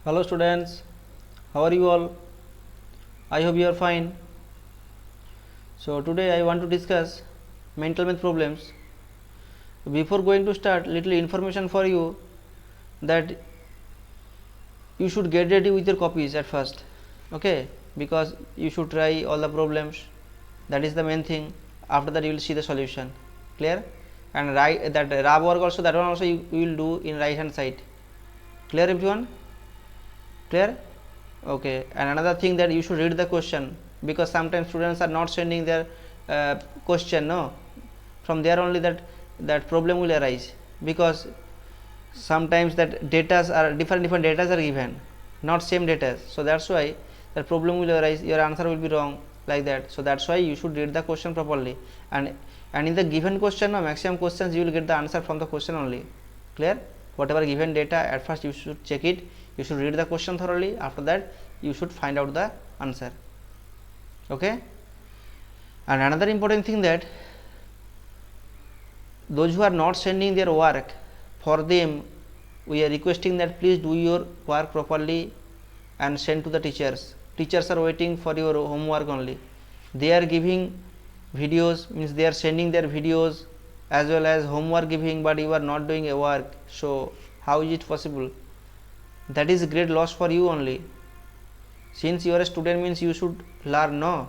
Hello students, how are you all? I hope you are fine. So today I want to discuss mental math problems. Before going to start, little information for you that you should get ready with your copies at first, okay? Because you should try all the problems. That is the main thing. After that you will see the solution. Clear? And right that RAB work also, that one also you will do in right hand side. Clear everyone? Clear? Okay. And another thing that you should read the question, because sometimes students are not sending their question, no, from there only that problem will arise, because sometimes that data are different data are given, not same data, so that's why that problem will arise, your answer will be wrong, like that. So that's why you should read the question properly, and in the given question, no, maximum questions you will get the answer from the question only. Clear? Whatever given data, at first you should check it, you should read the question thoroughly, after that you should find out the answer. Okay? And another important thing, that those who are not sending their work, for them we are requesting that please do your work properly and send to the teachers. Teachers are waiting for your homework only. They are giving videos, means they are sending their videos as well as homework giving, but you are not doing a work. So how is it possible? That is a great loss for you only. Since you are a student, means you should learn, no?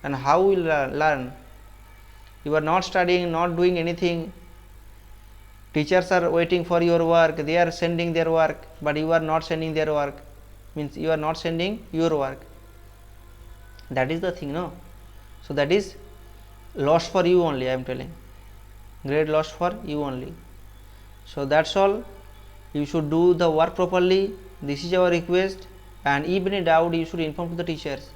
And how will learn? You are not studying, not doing anything. Teachers are waiting for your work, they are sending their work, but you are not sending their work, means you are not sending your work. That is the thing, no? So that is loss for you only, I am telling. Great loss for you only. So that's all. You should do the work properly. This is our request. And if any doubt, you should inform to the teachers.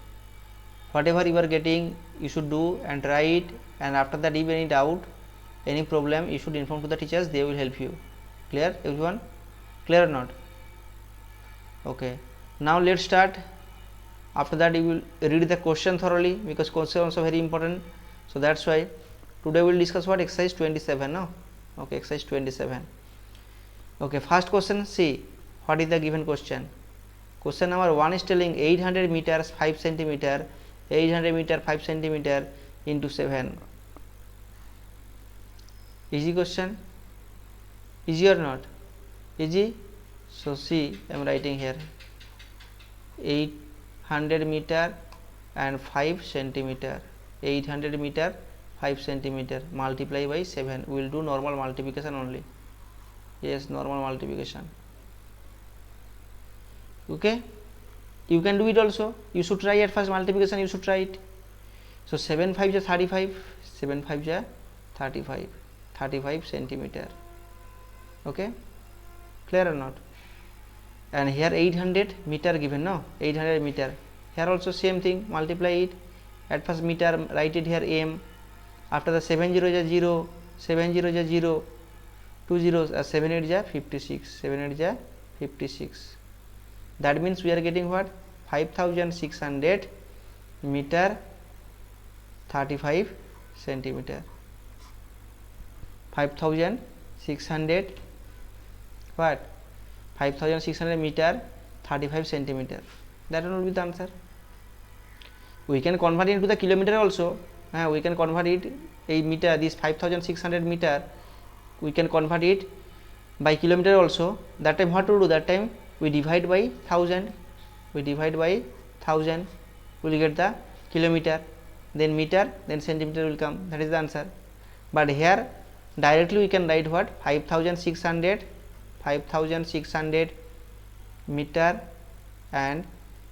Whatever you are getting, you should do and try it. And after that, if any doubt, any problem, you should inform to the teachers, they will help you. Clear everyone? Clear or not? Okay. Now let's start. After that you will read the question thoroughly, because question also very important. So that's why today we will discuss what? Exercise 27, no? Okay, exercise 27. Okay, first question, see what is the given question. Question number 1 is telling 800 meters 5 centimeter, 800 meter 5 centimeter into 7. Easy question? Easy or not? Easy? So see, I am writing here 800 meter and 5 centimeter. 800 meter 5 centimeter multiply by 7. We will do normal multiplication only. Yes, normal multiplication. Okay, you can do it also. You should try at first multiplication, you should try it. So 7 5 is 35, 7 5 is 35, 35 centimeter. Okay, clear or not? And here 800 meter given, no? 800 meter. Here also same thing, multiply it. At first meter, write it here m. After the 70 is a 0, 70 is a 0, 2 zeros, 7 8 is 56, 7 8 is 56. That means we are getting what? 5600 meter 35 centimeter. 5600 what? 5600 meter 35 centimeter. That will be the answer. We can convert it into the kilometer also. We can convert it a meter, this 5600 meter, we can convert it by kilometer also. That time what to do? That time we divide by 1000. We divide by 1000. We will get the kilometer, then meter, then centimeter will come. That is the answer. But here directly we can write what? 5600 meter and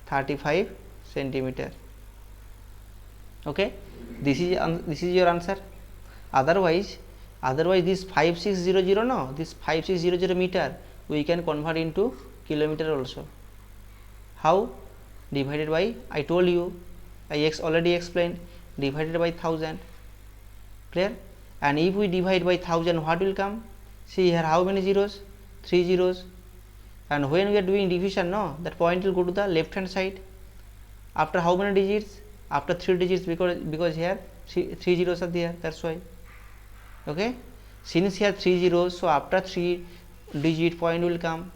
35 centimeter. Okay, this is your answer. Otherwise this 5600, no, this 5600 meter we can convert into kilometer also. How? Divided by, I told you, I already explained, divided by 1000. Clear? And if we divide by 1000, what will come? See here, how many zeros? 3 zeros. And when we are doing division, no, that point will go to the left hand side. After how many digits? After 3 digits, because here 3 zeros are there, that's why. Okay, since here 3 zeros, so after 3 digit point will come.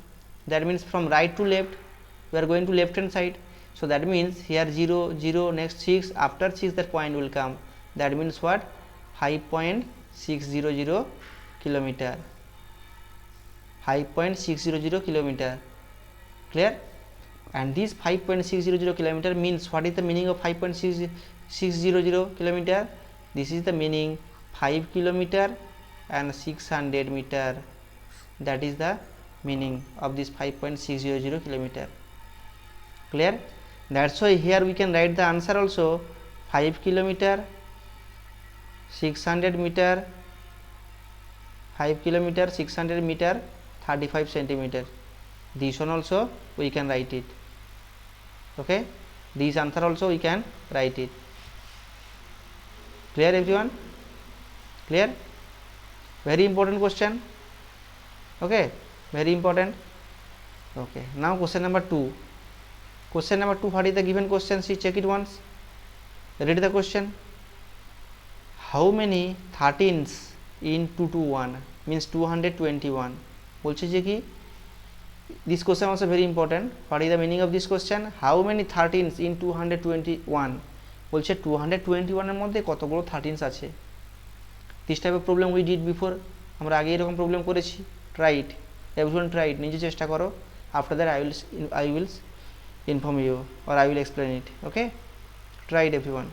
That means from right to left, we are going to left hand side. So that means here 0 0 next 6, after 6 that point will come, that means what, 5.600 kilometer, 5.600 kilometer. Clear? And this 5.600 kilometer means, what is the meaning of 5.600 kilometer? This is the meaning 5 kilometer and 600 meter. That is the meaning of this 5.600 kilometer. Clear? That's why here we can write the answer also, 5 kilometer, 600 meter, 5 kilometer, 600 meter, 35 centimeter. This one also we can write it. Okay, this answer also we can write it. Clear everyone? Clear? Very important question. Okay, very important. Okay, now question number 2. Question number 2, what is the given question? See, check it once. Read the question. How many 13s in 221 means 221. বলছে যে কি, this question also very important. What is the meaning of this question? How many 13s in 221? বলছে 221 এর মধ্যে কতগুলো 13s আছে। This type of problem we did before. আমরা আগে এরকম প্রবলেম করেছি। Try it. Everyone try it. নিজে চেষ্টা করো। After that I will inform you or I will explain it. Okay? Try it everyone.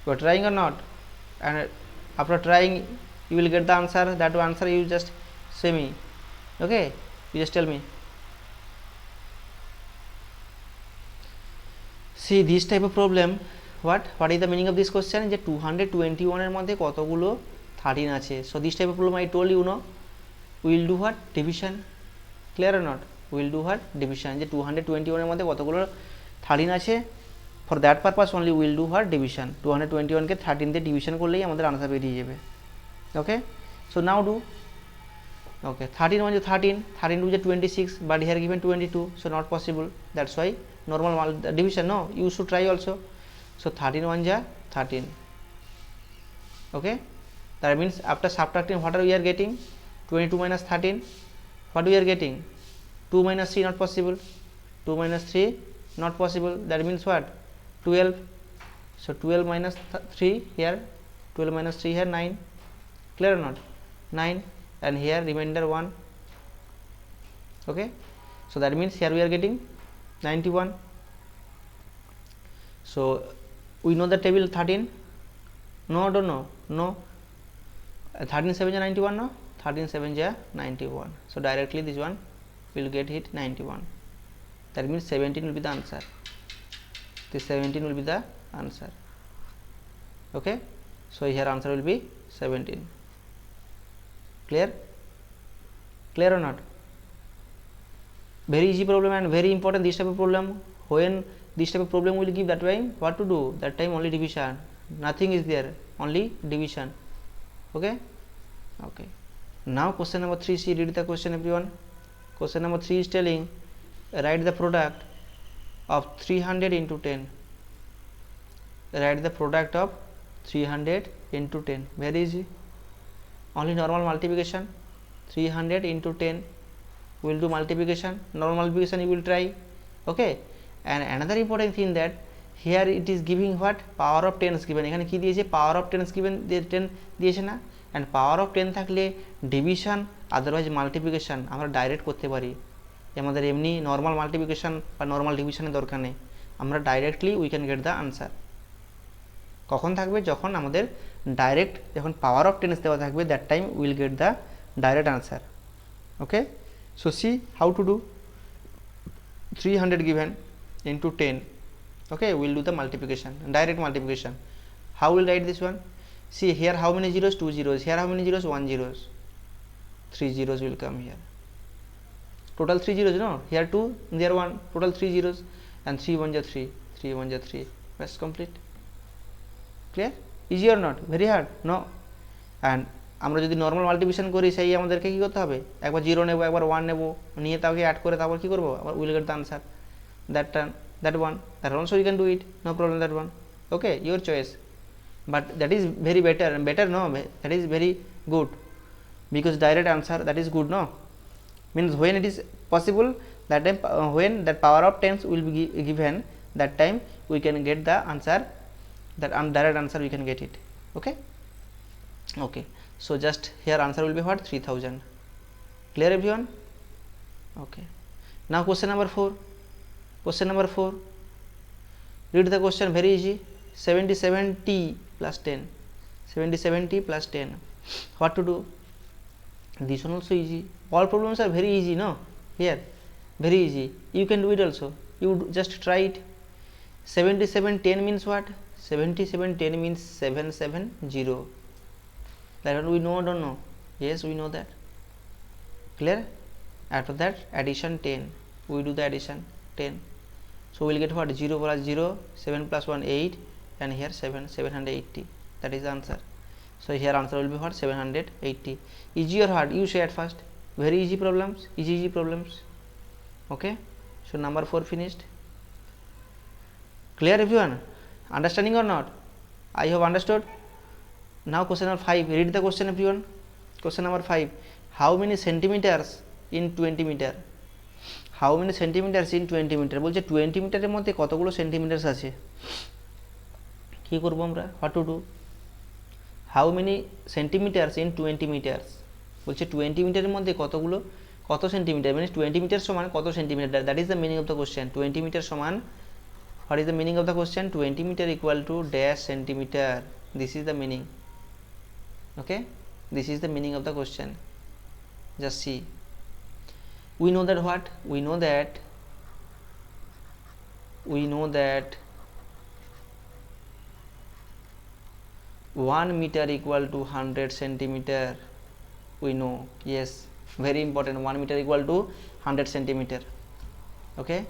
You are trying or not? And after trying you will get the answer. That answer you just say me. Okay, you just tell me. See, this type of problem, what is the meaning of this question? যে 221 এর মধ্যে কতগুলো 13 আছে। So this type of problem I told you, no, we will do what, division. Clear or not? We will do what, division. যে 221 এর মধ্যে কতগুলো 13 আছে, for that purpose only we will do what, division. 221 কে 13 দিয়ে division করলেই আমাদের answer বেরিয়ে যাবে। Okay, so now do. Okay, 13 1 is 13, 13 2 is 26, but here given 22, so not possible. That's why normal division, no, you should try also. So 13 1 is 13. Okay, that means after subtracting, what are we are getting? 22 minus 13, what we are getting? 2 minus 3, not possible. 2 minus 3, not possible. That means what, 12. So 12 minus 3 here, 12 minus 3 here, 9. Clear or not? 9. And here remainder 1. Okay, so that means here we are getting 91. So we know the table 13. No, don't know. No, 13 7 is 91. No, 13 7 is 91. So directly this one will get hit 91. That means 17 will be the answer. This 17 will be the answer. Okay, so here answer will be 17. Clear? Clear or not? Very easy problem and very important. This type of problem, when this type of problem will give, that time what to do? That time only division. Nothing is there, only division. Okay? Okay. Now question number 3. See, read the question everyone. Question number 3 is telling, write the product of 300 into 10. Write the product of 300 into 10. Very easy. Only normal multiplication. 300 into 10, we will do multiplication. Normal multiplication you will try. Okay, and another important thing, that here it is giving what, power of 10 given. এখানে কি দিয়েছে, power of 10 given, 10 দিয়েছে না, and power of 10 থাকলে division otherwise multiplication আমরা direct করতে পারি। আমাদের এমনি নর্মাল মাল্টিপ্লিকেশন বা নর্মাল ডিভিশনের দরকার নেই, আমরা directly we can get the answer. কখন থাকবে, যখন আমাদের ডাইরেক্ট, যখন পাওয়ার অফ 10 দেওয়া থাকবে, that time will get the direct answer. Okay, so see how to do. 300 given into 10. Okay, we will do the multiplication, direct multiplication. How will write this one? See here, how many zeros? 2 zeros. Here how many zeros? 1 zeros. 3 zeros will come here. Total 3 zeros, no, here 2, there 1, total 3 zeros, and 3 1 is 3, 3 1 is 3. That's complete. Clear? Easy or not? Very hard? No. And আমরা যদি normal multiplication করি, সেই আমাদেরকে কী করতে হবে, একবার 0 নেব, একবার 1 নেব, নিয়ে তাকে অ্যাড করে তারপর কী করবো, আবার will get the answer. that one also you can do it, no problem, that one. Okay, your choice, but that is very better, no, that is very good, because direct answer, that is good, no. means when it is possible, that time when that power of tens will be given, that time we can get the answer, that direct answer we can get it. Okay. Okay, so just here answer will be what? 3000. Clear everyone? Okay, now question number 4. Question number 4, read the question, very easy. 77t plus 10, 77t plus 10, what to do? This one also easy. All problems are very easy, no? Here very easy, you can do it also. You just try it. 7710 means what? 7710 means 770. That one we know or don't know? Yes, we know that. Clear? After that addition 10, we do the addition 10, so we'll get what? 0 plus 0, 7 plus 1 8, and here 780. That is the answer. So here answer will be what? 780. Easy or hard? You say at first. Very easy problems, easy problems. Okay, so number 4 finished. Clear everyone? Understanding or not? I have understood. Now question number 5, read the question everyone. Question number 5, how many centimeters in 20 meter? How many centimeters in 20 meter? বলছে 20 মিটারের মধ্যে কতগুলো centimetre আছে, কি করব আমরা? What to do? How many centimeters in 20 meters? বলছে 20 মিটারের মধ্যে কতগুলো, কত সেন্টিমিটার, মানে 20 মিটার সমান কত centimetre, that is the meaning of the question. 20 metre সমান, what is the meaning of the question? 20 meter equal to dash centimeter. This is the meaning. Okay, this is the meaning of the question. Just see, we know that what? We know that 1 meter equal to 100 centimeter. We know, yes, very important. 1 meter equal to 100 centimeter. Okay,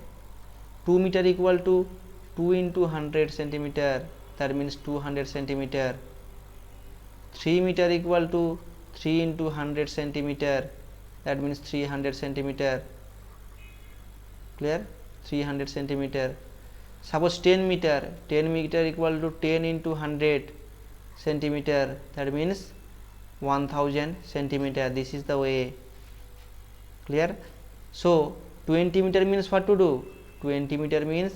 2 meter equal to 2 into 100 centimeter, that means 200 centimeter. 3 meter equal to 3 into 100 centimeter, that means 300 centimeter. Clear? 300 centimeter. Suppose 10 meter, 10 meter equal to 10 into 100 centimeter, that means 1000 centimeter. This is the way. Clear? So 20 meter means what to do? 20 meter means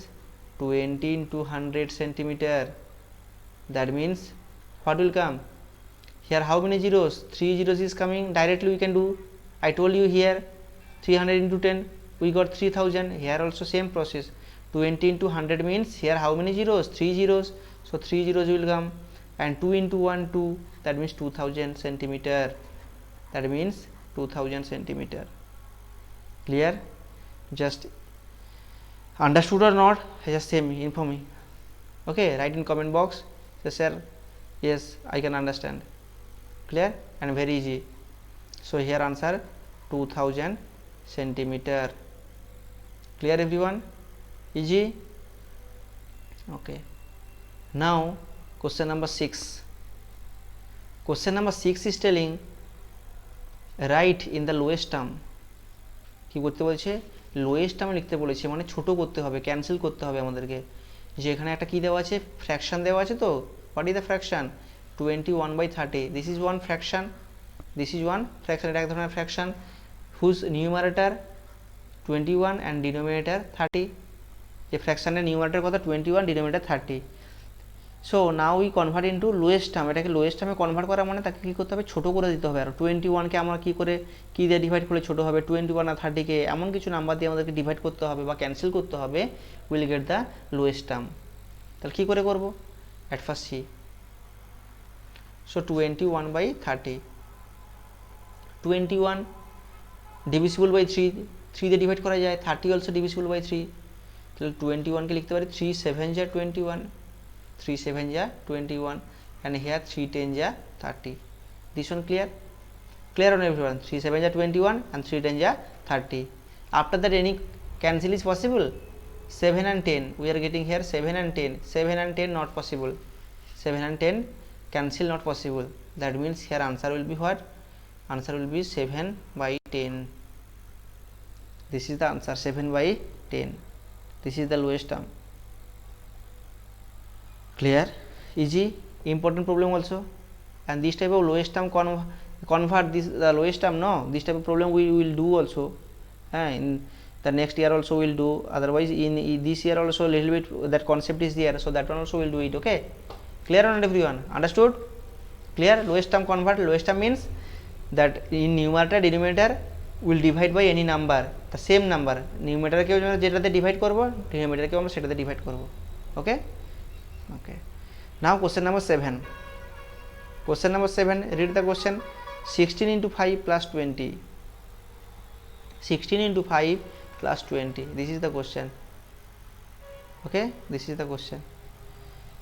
20 into 100 centimeter, that means what will come here? How many zeros? 3 zeros is coming. Directly we can do. I told you here 300 into 10, we got 3000. Here also same process. 20 into 100 means here how many zeros? 3 zeros, so 3 zeros will come, and 2 into 1 2, that means 2000 centimeter, that means 2000 centimeter. Clear? Just understood or not? Just say me, inform me. Okay, write in comment box. Say sir, yes, I can understand. Clear? And very easy. So here answer 2000 centimeter. Clear everyone? Easy. Okay, now question number 6. Question number 6 is telling write in the lowest term. কি করতে বলছে? Lowest টার্মে লিখতে বলেছে, মানে ছোট করতে হবে, ক্যান্সেল করতে হবে আমাদেরকে। যে এখানে একটা কি দেওয়া আছে? ফ্র্যাকশন দেওয়া আছে। তো what is the fraction? 21/30. This is one fraction, this is one fraction, এটা এক ধরনের fraction whose numerator 21 and denominator 30। যে ফ্র্যাকশনের নিউমারেটার কত? 21, denominator 30। So now we convert into lowest term. এটাকে লোয়েস্ট টার্মে কনভার্ট করা মানে তাকে কী করতে হবে? ছোটো করে দিতে হবে। আর 21কে আমরা কী করে, কী দিয়ে ডিভাইড করলে ছোটো হবে? 21 আর 30কে এমন কিছু নাম্বার দিয়ে আমাদেরকে ডিভাইড করতে হবে বা ক্যান্সেল করতে হবে, will get the lowest term. তাহলে কী করে করবো? At first see. So 21/30, 21 divisible by 3, 3 দিয়ে ডিভাইড করা যায়। 30 অলসো ডিভিজিবল বাই 3। তাহলে 21কে লিখতে পারি 3 7 যা 21, 3 7 ja 21, and here 3 10 ja 30. This one clear? Clear on everyone? 3 7 ja 21 and 3 10 ja 30. After that any cancel is possible? 7 and 10, we are getting here 7 and 10. 7 and 10 not possible. 7 and 10 cancel, not possible. That means here answer will be what? Answer will be 7/10. This is the answer, 7/10. This is the lowest term. Clear? Easy. Important problem also. And this type of lowest term convert this the lowest term. No, this type of problem we will do also. In the next year also we'll do, otherwise in this year also a little bit that concept is there, so that one also we'll do it. Okay, clear or not everyone? Understood? Clear? Lowest term convert. Lowest term means that in numerator denominator will divide by any number, the same number. Numerator के जेटाते divide करबो, denominator के আমরা সেটাতে divide করবো. Okay? Okay. Now question number 7. Question number 7. Read the question. 16 into 5 plus 20. 16 into 5 plus 20. This is the question. Okay? This is the question.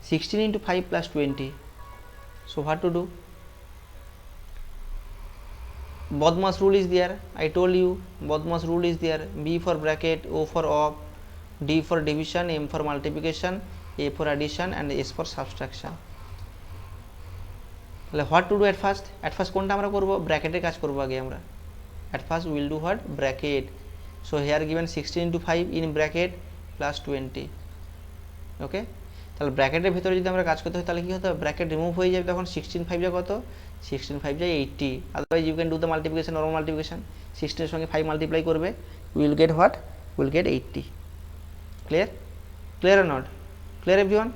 16 into 5 plus 20. So what to do? Bodmas rule is there. I told you Bodmas rule is there. B for bracket, O for op, D for division, M for multiplication, A for addition and S for subtraction. What to do at first? At first কোনটা আমরা করব? ব্র্যাকেটের কাজ করব আগে আমরা. At first we will do what? Bracket. So here given 16 into 5 in bracket plus 20. Okay? তাহলে ব্র্যাকেটের ভিতরে যদি আমরা কাজ করতে হয় তাহলে কি হতো? ব্র্যাকেট রিমুভ হয়ে যাবে, তখন 16 5 যা কত? 16 5 যা 80. Otherwise you can do the multiplication, normal multiplication. 16 এর সঙ্গে 5 মাল্টিপ্লাই করবে, we will get what? We will get 80. Clear? Clear or not? Clear everyone?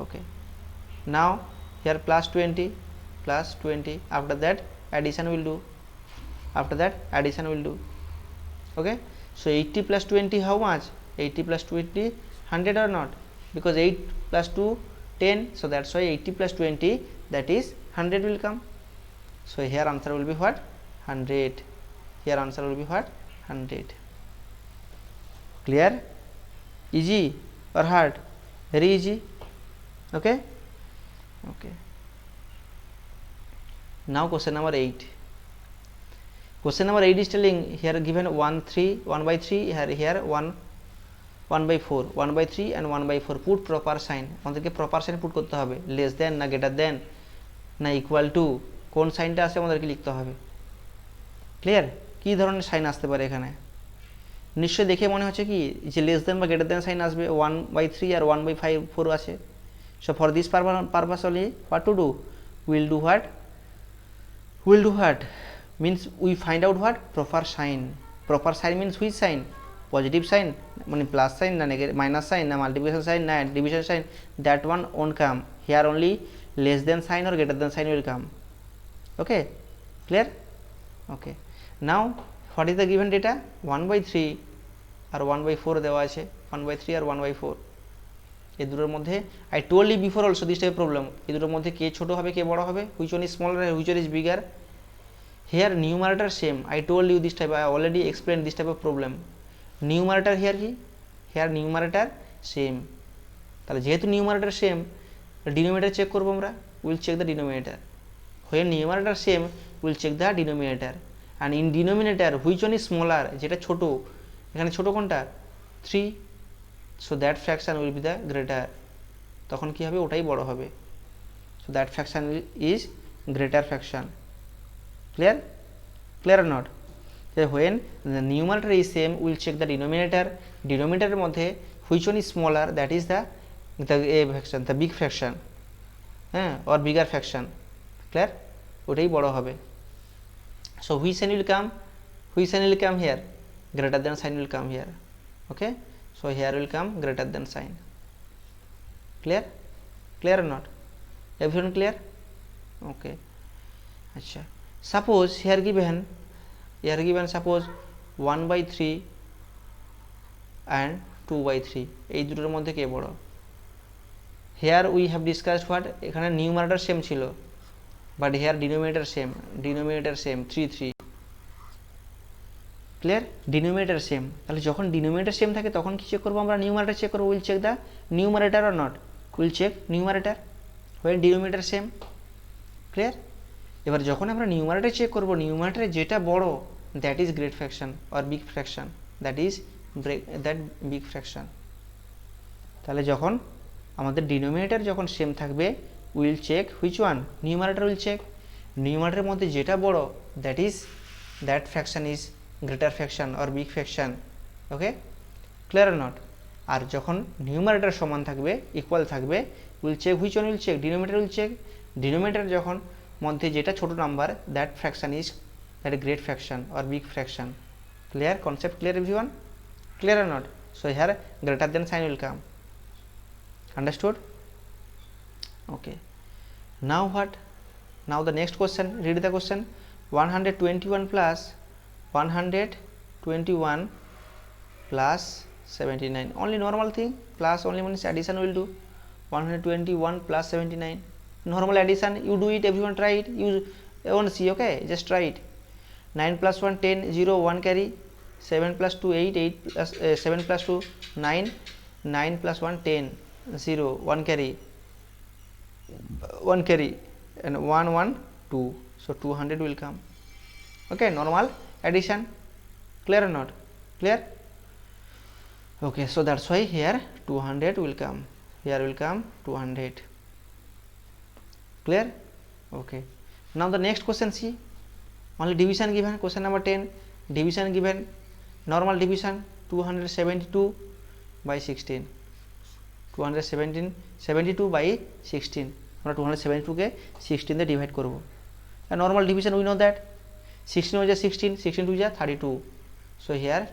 Okay. Now here plus 20 plus 20. After that addition will do. After that addition will do. Okay. So 80 plus 20 how much? 80 plus 20 100 or not? Because 8 plus 2 10. So that's why 80 plus 20 that is 100 will come. So here answer will be what? 100. Here answer will be what? 100. Clear? Easy or hard? Very easy. Okay. Okay. Now question number 8. Question number 8 is telling here given 1 by 3 here 1 by 4, 1 by 3 and 1 by 4. Put proper sign. আমাদেরকে proper sign put করতে হবে. Less than না greater than না equal to, কোন সাইনটা আছে আমাদেরকে লিখতে হবে. ক্লিয়ার? কি ধরনের সাইন আসতে পারে এখানে? নিশ্চয়ই দেখে মনে হচ্ছে কি যে লেস দেন বা গ্রেটার দেন সাইন আসবে. 1 by 3 আর 1 by 5 4 আছে. So for this purpose only what to do? We'll do what? We'll do what? Means we find out what? Proper sign. Proper sign means which sign? Positive sign, মানে plus sign না negative minus sign না multiplication sign না division sign. That one won't come. Here only less than sign or greater than sign will come. Okay? Clear? Okay. Now what is the given data? 1 by 3 R 1 by 4 দেওয়া আছে. 1 by 3 R 1 by 4. এই দুটোর মধ্যে I told you before also this type of problem. এই দুটোর মধ্যে কে ছোট হবে কে বড় হবে? Which one is smaller and which one is bigger? Here numerator same. I told you this type. I already explained this type of problem. Numerator here কি? Here numerator same. তাহলে যেহেতু numerator same, denominator চেক করব আমরা. We'll check the denominator. When numerator same, we'll check the denominator. And in denominator which one is smaller? যেটা ছোট. এখানে ছোট কোনটা? 3. So that fraction will be the greater. তখন কি হবে? ওটাই বড় হবে. So that fraction is greater fraction. Clear? Clear or not? So when the numerator is same, we will check the denominator. Denominator এর মধ্যে which one is smaller? That is the fraction, the big fraction. Or bigger fraction. Clear? ওটাই বড় হবে. So which sign will come? Which sign will come here? Greater than sign will come here. Okay? So here will come greater than sign. Clear? Clear or not? Everyone clear? Okay. Acha. Suppose here given suppose 1 by 3 and 2 by 3. এই দুটোর মধ্যে কে বড়? Here we have discussed what? এখানে numerator same ছিল, but here denominator same 3 3. Clear? Denominator same. তাহলে যখন denominator same থাকে তখন কি চেক করব আমরা? numerator চেক করব. We'll check the numerator or not. We'll check numerator when denominator same. Clear? এবার যখন আমরা numerator চেক করব, numerator যেটা বড় that is great fraction or big fraction, that big fraction. তাহলে যখন আমাদের denominator যখন সেম থাকবে, we'll check which one? Numerator will check. numerator এর মধ্যে যেটা বড় that fraction is greater fraction or big fraction. Okay? Clear or not? আর যখন numerator সমান থাকবে, equal থাকবে, we'll check which one will check? Denominator will check. Denominator যখন মধ্যে যেটা ছোট number that fraction is that great fraction or big fraction. Clear concept, clear everyone, clear or not? So here greater than sign will come. Understood? Okay, now what? Now the next question, read the question. 121 plus 121 plus 79, only normal thing, plus only means addition will do. 121 plus 79, normal addition, you do it, everyone try it, you won't see, okay, just try it. 9 plus 1 10, 0 1 carry, 7 plus 2 8, 8 plus 7 plus 2 9, 9 plus 1 10, 0 1 carry, 1 carry, and 1 1 2, so 200 will come. Okay, normal addition, clear or not? Clear? Okay, so that's why here 200 will come, here will come 200. Clear? Okay, now the next question, see, only division given. Question number 10, division given, normal division 272 by 16, 272 by 16, আমরা 272 কে 16 দিয়ে divide করব। and normal division we know that 16 was 16, 16 2 is 32, so here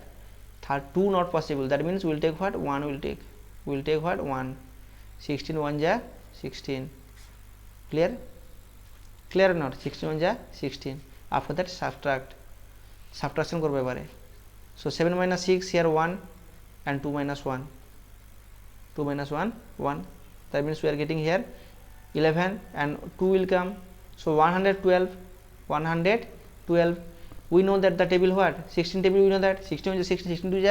2 not possible, that means we will take what? 1 will take, we will take what? 1, 16 1 is 16. Clear? Clear or not? 16 1 is 16. After that subtraction করব এবারে, so 7 minus 6, here 1 and 2 minus 1, 2 minus 1 1, that means we are getting here 11 and 2 will come, so 112, 112. We know that the table what? 16 table, we know that 16 is 16, 16 2 is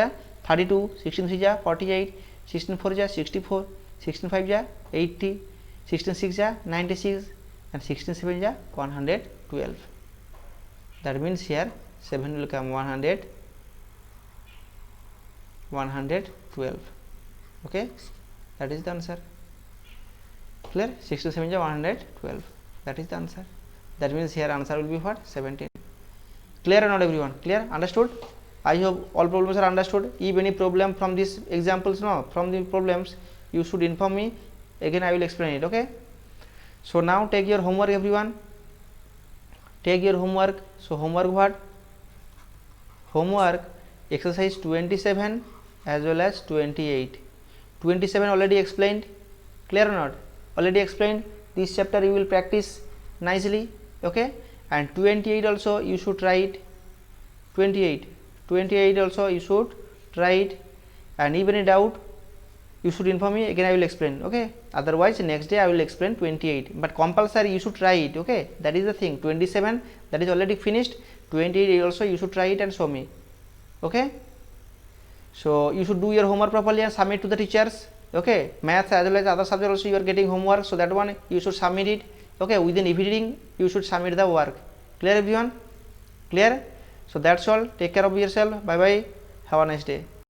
32, 16 3 is 48, 16 4 is 64, 16 5 is 80, 16 6 is 96, and 16 7 is 112. That means here 7 will come 112. Okay, that is the answer. Clear? 67 is 112, that is the answer. That means here answer will be what? 17. Clear or not everyone? Clear? Understood? I hope all problems are understood. If any problem from these examples, no, from the problems, you should inform me, again I will explain it. Okay, so now take your homework everyone, take your homework. So homework what? Homework exercise 27 as well as 28. 27 already explained, clear or not? Already explained. This chapter you will practice nicely, okay, and 28 also you should try it. 28 also you should try it, and even in doubt you should inform me, again I will explain, okay, otherwise next day I will explain 28, but compulsory you should try it, okay, that is the thing. 27 that is already finished, 28 also you should try it and show me, okay. So you should do your homework properly and submit to the teachers, okay. Maths as well as other subjects also you are getting homework, so that one you should submit it, okay, within evening you should submit the work. Clear everyone? Clear? So that's all, take care of yourself, bye bye, have a nice day.